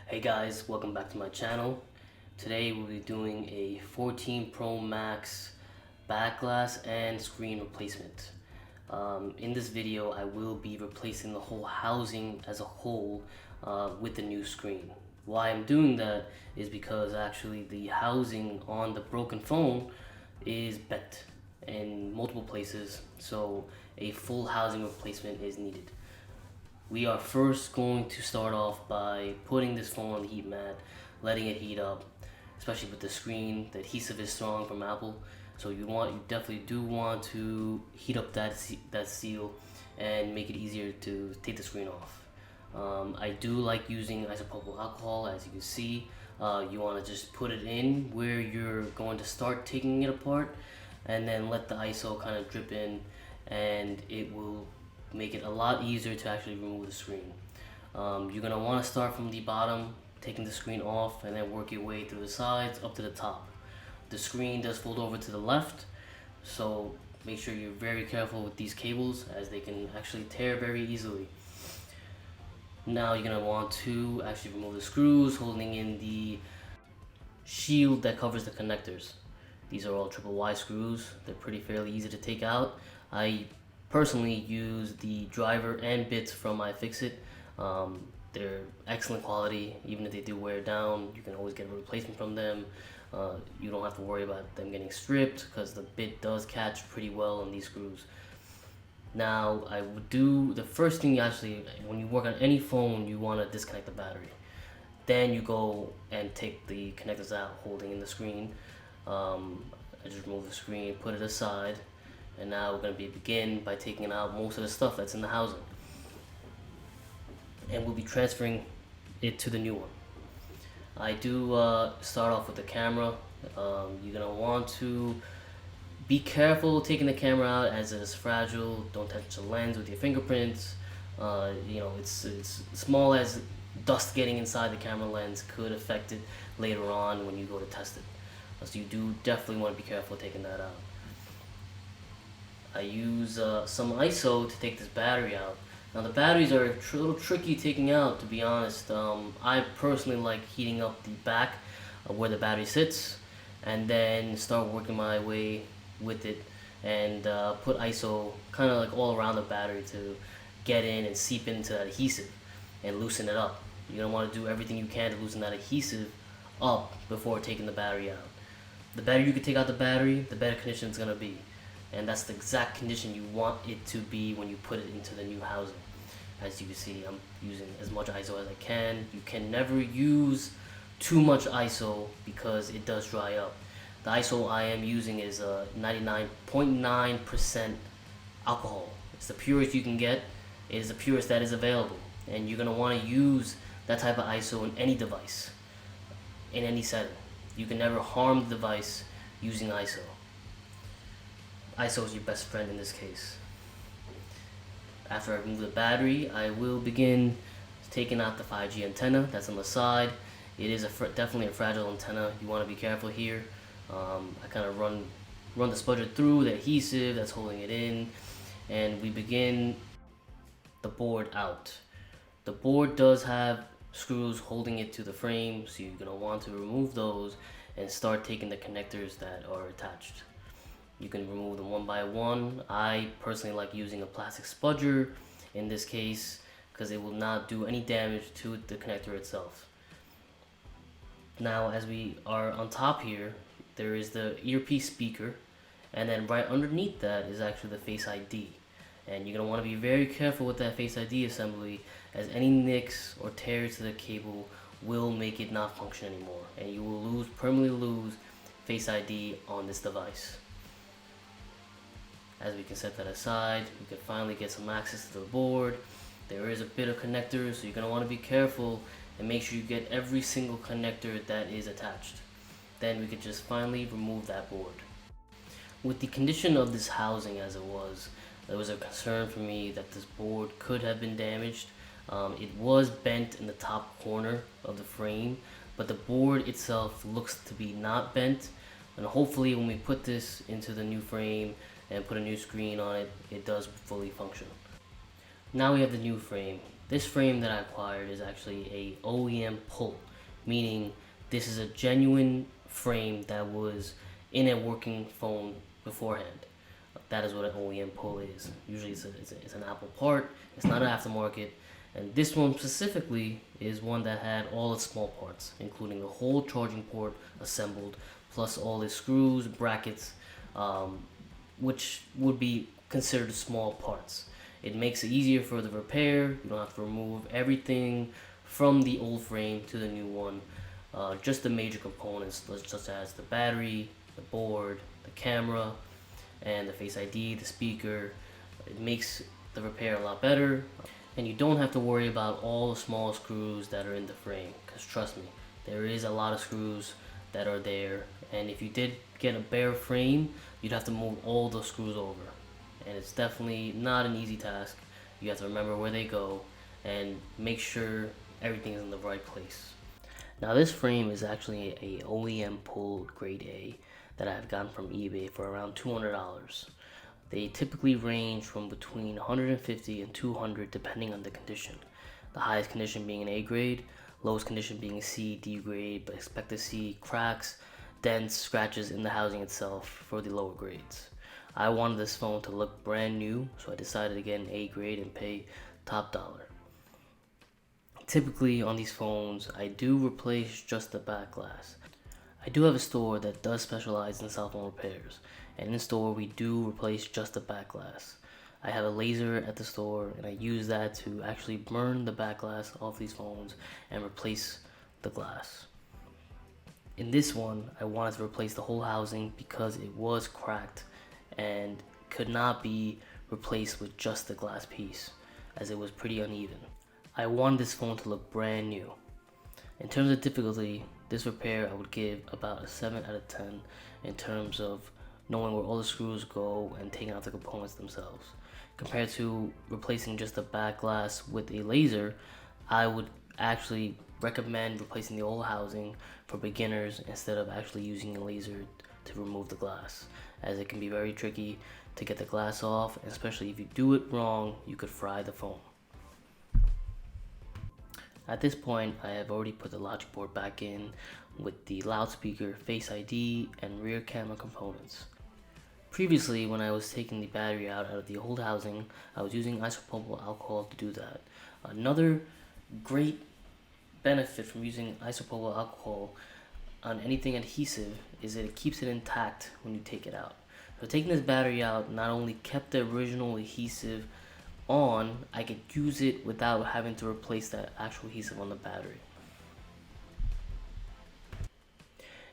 Hey guys, welcome back to my channel. Today we'll be doing a 14 Pro Max back glass and screen replacement. In this video I will be replacing the whole housing as a whole with the new screen. Why I'm doing that is because actually the housing on the broken phone is bent in multiple places, so a full housing replacement is needed. We are first going to start off by putting this phone on the heat mat, letting it heat up, especially with the screen. The adhesive is strong from Apple, so you definitely do want to heat up that seal and make it easier to take the screen off. I do like using isopropyl alcohol. As you can see, you want to just put it in where you're going to start taking it apart, and then let the ISO kind of drip in, and it will make it a lot easier to actually remove the screen. You're going to want to start from the bottom, taking the screen off, and then work your way through the sides up to the top. The screen does fold over to the left, so make sure you're very careful with these cables as they can actually tear very easily. Now you're going to want to actually remove the screws holding in the shield that covers the connectors. These are all triple Y screws. They're fairly easy to take out. I personally use the driver and bits from iFixit. They're excellent quality. Even if they do wear down, you can always get a replacement from them. You don't have to worry about them getting stripped because the bit does catch pretty well on these screws. Now I would do the first thing, actually, when you work on any phone, you want to disconnect the battery. Then you go and take the connectors out holding in the screen. I just remove the screen, put it aside. And now we're going to begin by taking out most of the stuff that's in the housing. And we'll be transferring it to the new one. I do start off with the camera. You're going to want to be careful taking the camera out as it is fragile. Don't touch the lens with your fingerprints. It's small as dust getting inside the camera lens could affect it later on when you go to test it. So you do definitely want to be careful taking that out. I use some ISO to take this battery out. Now the batteries are a little tricky taking out, to be honest. I personally like heating up the back where the battery sits, and then start working my way with it and put ISO kind of like all around the battery to get in and seep into that adhesive and loosen it up. You're going to want to do everything you can to loosen that adhesive up before taking the battery out. The better you can take out the battery, the better condition it's going to be. And that's the exact condition you want it to be when you put it into the new housing. As you can see, I'm using as much ISO as I can. You can never use too much ISO because it does dry up. The ISO I am using is 99.9% alcohol. It's the purest you can get. It is the purest that is available. And you're going to want to use that type of ISO in any device, in any setting. You can never harm the device using ISO. ISO is your best friend in this case. After I remove the battery, I will begin taking out the 5G antenna that's on the side. It is definitely a fragile antenna. You want to be careful here. I kind of run the spudger through the adhesive that's holding it in, and we begin the board out. The board does have screws holding it to the frame, so you're going to want to remove those and start taking the connectors that are attached. You can remove them one by one. I personally like using a plastic spudger in this case because it will not do any damage to the connector itself. Now, as we are on top here, there is the earpiece speaker, and then right underneath that is actually the Face ID. And you're going to want to be very careful with that Face ID assembly, as any nicks or tears to the cable will make it not function anymore, and you will permanently lose Face ID on this device. As we can set that aside, we can finally get some access to the board. There is a bit of connectors, so you're going to want to be careful and make sure you get every single connector that is attached. Then we could just finally remove that board. With the condition of this housing as it was, there was a concern for me that this board could have been damaged. It was bent in the top corner of the frame, but the board itself looks to be not bent, and hopefully when we put this into the new frame and put a new screen on it, it does fully function. Now we have the new frame. This frame that I acquired is actually a OEM pull, meaning this is a genuine frame that was in a working phone beforehand. That is what an OEM pull is. Usually it's an Apple part, it's not an aftermarket, and this one specifically is one that had all its small parts, including the whole charging port assembled, plus all the screws, brackets, which would be considered small parts. It makes it easier for the repair. You don't have to remove everything from the old frame to the new one. Just the major components, such as the battery, the board, the camera, and the Face ID, the speaker. It makes the repair a lot better, and you don't have to worry about all the small screws that are in the frame, because trust me, there is a lot of screws that are there, and if you did get a bare frame, you'd have to move all those screws over, and it's definitely not an easy task. You have to remember where they go and make sure everything is in the right place. Now this frame is actually a OEM pulled grade A that I've gotten from eBay for around $200. They typically range from between 150 and 200 depending on the condition. The highest condition being an A grade, lowest condition being a C, D grade, but expect to see cracks, dents, scratches in the housing itself for the lower grades. I wanted this phone to look brand new, so I decided to get an A grade and pay top dollar. Typically on these phones, I do replace just the back glass. I do have a store that does specialize in cell phone repairs, and in the store we do replace just the back glass. I have a laser at the store, and I use that to actually burn the back glass off these phones and replace the glass. In this one, I wanted to replace the whole housing because it was cracked and could not be replaced with just the glass piece, as it was pretty uneven. I wanted this phone to look brand new. In terms of difficulty, this repair I would give about a 7 out of 10 in terms of knowing where all the screws go and taking out the components themselves. Compared to replacing just the back glass with a laser, I would actually recommend replacing the whole housing for beginners instead of actually using a laser to remove the glass, as it can be very tricky to get the glass off, and especially if you do it wrong, you could fry the phone. At this point, I have already put the logic board back in with the loudspeaker, Face ID, and rear camera components. Previously, when I was taking the battery out of the old housing, I was using isopropyl alcohol to do that. Another great benefit from using isopropyl alcohol on anything adhesive is that it keeps it intact when you take it out. So taking this battery out not only kept the original adhesive on, I could use it without having to replace that actual adhesive on the battery.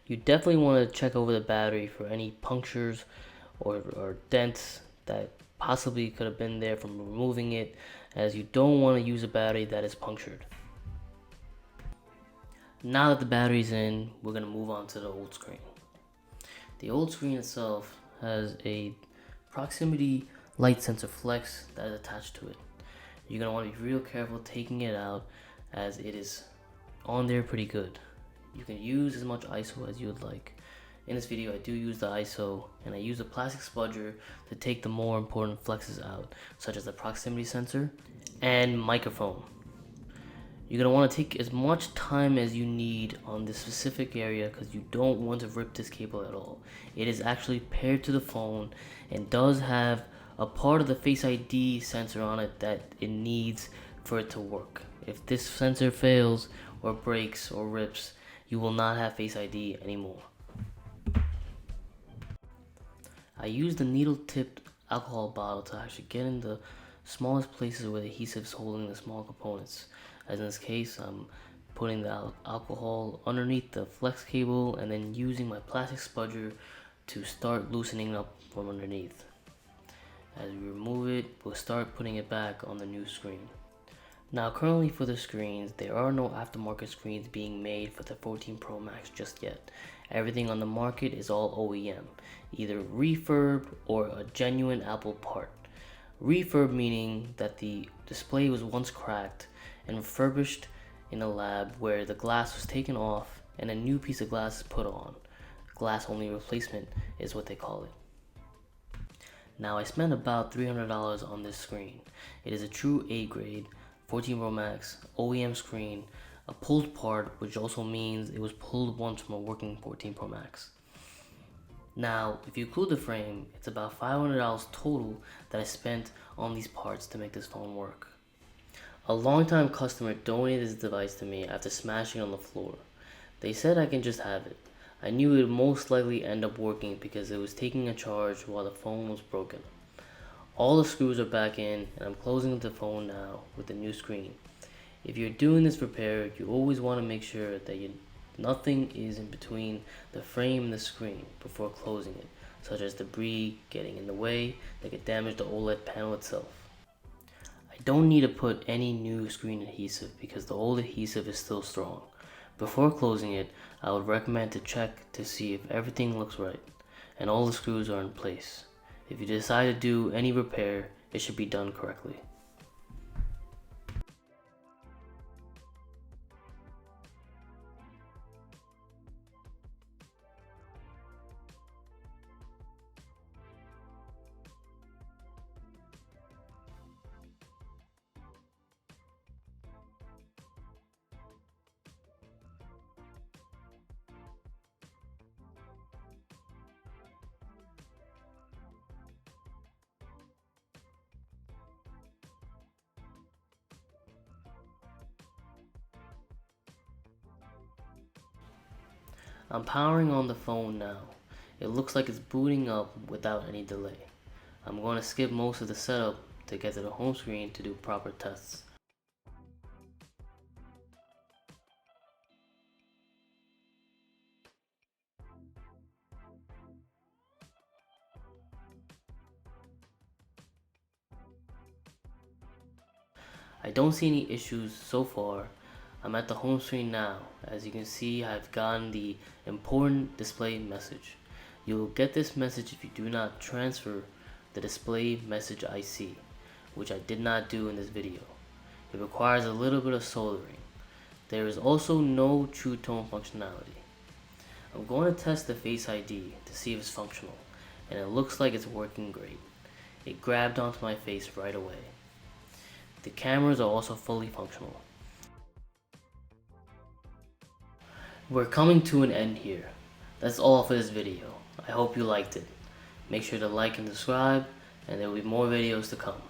You definitely want to check over the battery for any punctures or dents that possibly could have been there from removing it, as you don't want to use a battery that is punctured. Now that the battery's in, we're going to move on to the old screen. The old screen itself has a proximity light sensor flex that is attached to it. You're going to want to be real careful taking it out, as it is on there pretty good. You can use as much ISO as you would like. In this video I do use the ISO, and I use a plastic spudger to take the more important flexes out, such as the proximity sensor and microphone. You're going to want to take as much time as you need on this specific area, because you don't want to rip this cable at all. It is actually paired to the phone and does have a part of the Face ID sensor on it that it needs for it to work. If this sensor fails or breaks or rips, you will not have Face ID anymore. I used the needle-tipped alcohol bottle to actually get in the smallest places where the adhesive is holding the small components. As in this case, I'm putting the alcohol underneath the flex cable and then using my plastic spudger to start loosening up from underneath. As we remove it, we'll start putting it back on the new screen. Now currently for the screens, there are no aftermarket screens being made for the 14 Pro Max just yet. Everything on the market is all OEM, either refurb or a genuine Apple part. Refurb meaning that the display was once cracked and refurbished in a lab where the glass was taken off and a new piece of glass is put on. Glass only replacement is what they call it. Now I spent about $300 on this screen. It is a true A grade, 14 Pro Max, OEM screen, a pulled part, which also means it was pulled once from a working 14 Pro Max. Now, if you include the frame, it's about $500 total that I spent on these parts to make this phone work. A longtime customer donated this device to me after smashing it on the floor. They said I can just have it. I knew it would most likely end up working because it was taking a charge while the phone was broken. All the screws are back in and I'm closing the phone now with the new screen. If you're doing this repair, you always want to make sure that nothing is in between the frame and the screen before closing it, such as debris getting in the way that could damage the OLED panel itself. I don't need to put any new screen adhesive because the old adhesive is still strong. Before closing it, I would recommend to check to see if everything looks right and all the screws are in place. If you decide to do any repair, it should be done correctly. I'm powering on the phone now. It looks like it's booting up without any delay. I'm going to skip most of the setup to get to the home screen to do proper tests. I don't see any issues so far. I'm at the home screen now. As you can see, I've gotten the important display message. You will get this message if you do not transfer the display message IC, which I did not do in this video. It requires a little bit of soldering. There is also no True Tone functionality. I'm going to test the Face ID to see if it's functional, and it looks like it's working great. It grabbed onto my face right away. The cameras are also fully functional. We're coming to an end here. That's all for this video. I hope you liked it. Make sure to like and subscribe, and there will be more videos to come.